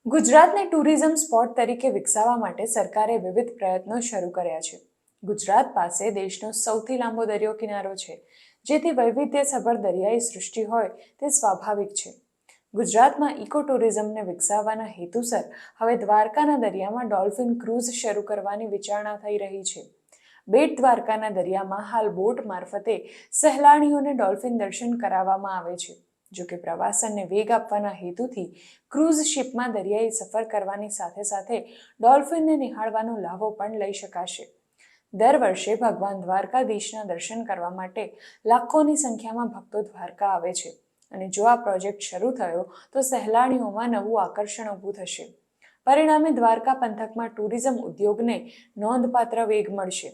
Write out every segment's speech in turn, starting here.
ગુજરાતને tourism spot તરીકે વિકસાવવા માટે સરકારે વિવિધ પ્રયત્નો શરૂ કર્યા છે. ગુજરાત પાસે દેશનો સૌથી લાંબો દરિયો કિનારો છે, જેથી વૈવિધ્યસભર દરિયાઈ સૃષ્ટિ હોય તે સ્વાભાવિક છે. ગુજરાતમાં ઇકો ટુરિઝમને વિકસાવવાના હેતુસર હવે દ્વારકાના દરિયામાં ડોલ્ફિન ક્રૂઝ શરૂ કરવાની વિચારણા થઈ રહી છે. બેટ દ્વારકાના દરિયામાં હાલ બોટ મારફતે સહેલાણીઓને ડોલ્ફિન દર્શન કરાવવામાં આવે છે. જોકે પ્રવાસનને વેગ આપવાના હેતુથી ક્રૂઝ શિપમાં દરિયાઈ સફર કરવાની સાથે સાથે ડોલ્ફિનને નિહાળવાનો લાભો પણ લઈ શકાશે. દર વર્ષે ભગવાન દ્વારકાધીશના દર્શન કરવા માટે લાખોની સંખ્યામાં ભક્તો દ્વારકા આવે છે અને જો આ પ્રોજેક્ટ શરૂ થયો તો સહેલાણીઓમાં નવું આકર્ષણ ઊભું થશે. પરિણામે દ્વારકા પંથકમાં ટુરિઝમ ઉદ્યોગને નોંધપાત્ર વેગ મળશે.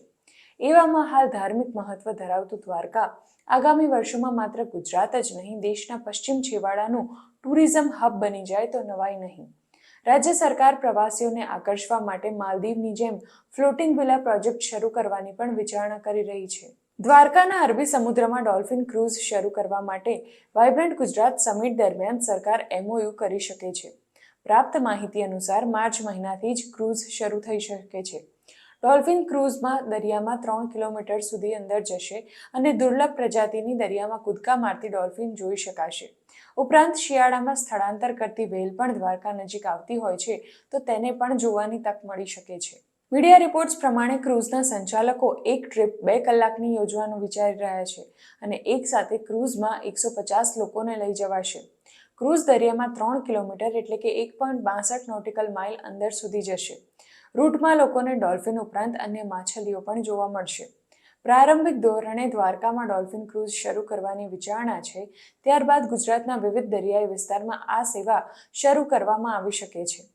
એવામાં હાલ ધાર્મિક મહત્વ ધરાવતું દ્વારકા આગામી વર્ષોમાં માત્ર ગુજરાત જ નહીં, દેશના પશ્ચિમ છેવાડાનું ટુરિઝમ હબ બની જાય તો નવાઈ નહીં. રાજ્ય સરકાર પ્રવાસીઓને આકર્ષવા માટે માલદીવની જેમ ફ્લોટિંગ વિલા પ્રોજેક્ટ શરૂ કરવાની પણ વિચારણા કરી રહી છે. દ્વારકાના અરબી સમુદ્રમાં ડોલ્ફિન ક્રૂઝ શરૂ કરવા માટે વાઇબ્રન્ટ ગુજરાત સમિટ દરમિયાન સરકાર MOU કરી શકે છે. પ્રાપ્ત માહિતી અનુસાર માર્ચ મહિનાથી જ ક્રૂઝ શરૂ થઈ શકે છે. ડોલ્ફિન ક્રૂઝમાં દરિયામાં 3 કિલોમીટર સુધી અંદર જશે અને દુર્લભ પ્રજાતિની દરિયામાં કૂદકા મારતી ડોલ્ફિન જોઈ શકાશે. ઉપરાંત શિયાળામાં સ્થળાંતર કરતી વેલ પણ દ્વારકા નજીક આવતી હોય છે તો તેને પણ જોવાની તક મળી શકે છે. મીડિયા રિપોર્ટ્સ પ્રમાણે ક્રૂઝના સંચાલકો એક ટ્રીપ 2 કલાકની યોજવાનું વિચારી રહ્યા છે અને એક સાથે ક્રૂઝમાં 150 લોકોને લઈ જવાશે. ક્રૂઝ દરિયામાં 3 કિલોમીટર એટલે કે 1.62 નોટિકલ માઇલ અંદર સુધી જશે. રૂટમાં લોકોને ડોલ્ફિન ઉપરાંત અન્ય માછલીઓ પણ જોવા મળશે. પ્રારંભિક ધોરણે દ્વારકામાં ડોલ્ફિન ક્રૂઝ શરૂ કરવાની વિચારણા છે. ત્યારબાદ ગુજરાતના વિવિધ દરિયાઈ વિસ્તારમાં આ સેવા શરૂ કરવામાં આવી શકે છે.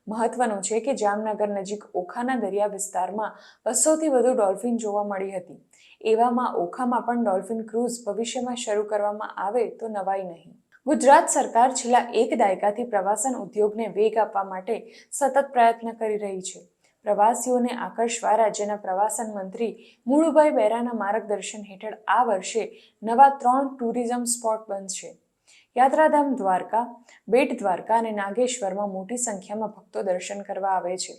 મહત્વનું છે કે જામનગર નજીક ઓખાના દરિયા વિસ્તારમાં 200થી વધુ ડોલ્ફિન જોવા મળી હતી. એવામાં ઓખામાં પણ ડોલ્ફિન ક્રૂઝ ભવિષ્યમાં શરૂ કરવામાં આવે તો નવાઈ નહીં. ગુજરાત સરકાર છેલ્લા 1 દાયકાથી પ્રવાસન ઉદ્યોગને વેગ આપવા માટે સતત પ્રયત્ન કરી રહી છે. પ્રવાસીઓને આકર્ષવા રાજ્યના પ્રવાસન મંત્રી મુળુભાઈ બેરાના માર્ગદર્શન હેઠળ આ વર્ષે નવા 3 ટુરિઝમ સ્પોટ બનશે. યાત્રાધામ દ્વારકા, બેટ દ્વારકા અને નાગેશ્વરમાં મોટી સંખ્યામાં ભક્તો દર્શન કરવા આવે છે.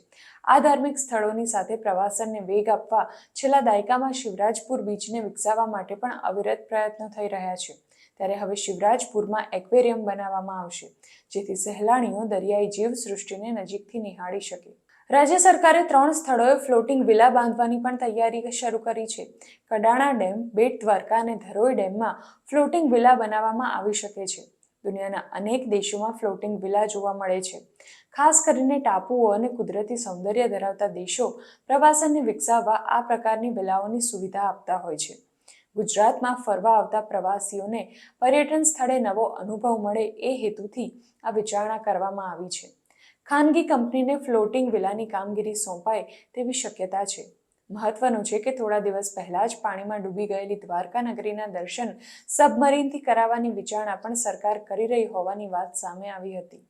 આ ધાર્મિક સ્થળોની સાથે પ્રવાસનને વેગ આપવા છેલ્લા દાયકામાં શિવરાજપુર બીચને વિકસાવવા માટે પણ અવિરત પ્રયત્નો થઈ રહ્યા છે. ત્યારે હવે શિવરાજપુરમાં એક્વેરિયમ બનાવવામાં આવશે, જેથી સહેલાણીઓ દરિયાઈ જીવસૃષ્ટિને નજીકથી નિહાળી શકે. રાજ્ય સરકારે 3 સ્થળોએ ફ્લોટિંગ વિલા બાંધવાની પણ તૈયારી શરૂ કરી છે. કડાણા ડેમ, બેટ દ્વારકા અને ધરોઈ ડેમમાં ફ્લોટિંગ વિલા બનાવવામાં આવી શકે છે. દુનિયાના અનેક દેશોમાં ફ્લોટિંગ વિલા જોવા મળે છે. ખાસ કરીને ટાપુઓ અને કુદરતી સૌંદર્ય ધરાવતા દેશો પ્રવાસનને વિકસાવવા આ પ્રકારની વિલાઓની સુવિધા આપતા હોય છે. ગુજરાતમાં ફરવા આવતા પ્રવાસીઓને પર્યટન સ્થળે નવો અનુભવ મળે એ હેતુથી આ વિચારણા કરવામાં આવી છે. ખાનગી કંપનીને ફ્લોટિંગ વિલાની કામગીરી સોંપાય તેવી શક્યતા છે. મહત્વનું છે કે થોડા દિવસ પહેલા જ પાણીમાં ડૂબી ગયેલી દ્વારકા નગરીના દર્શન સબમરીનથી કરાવવાની વિચારણા પણ સરકાર કરી રહી હોવાની વાત સામે આવી હતી.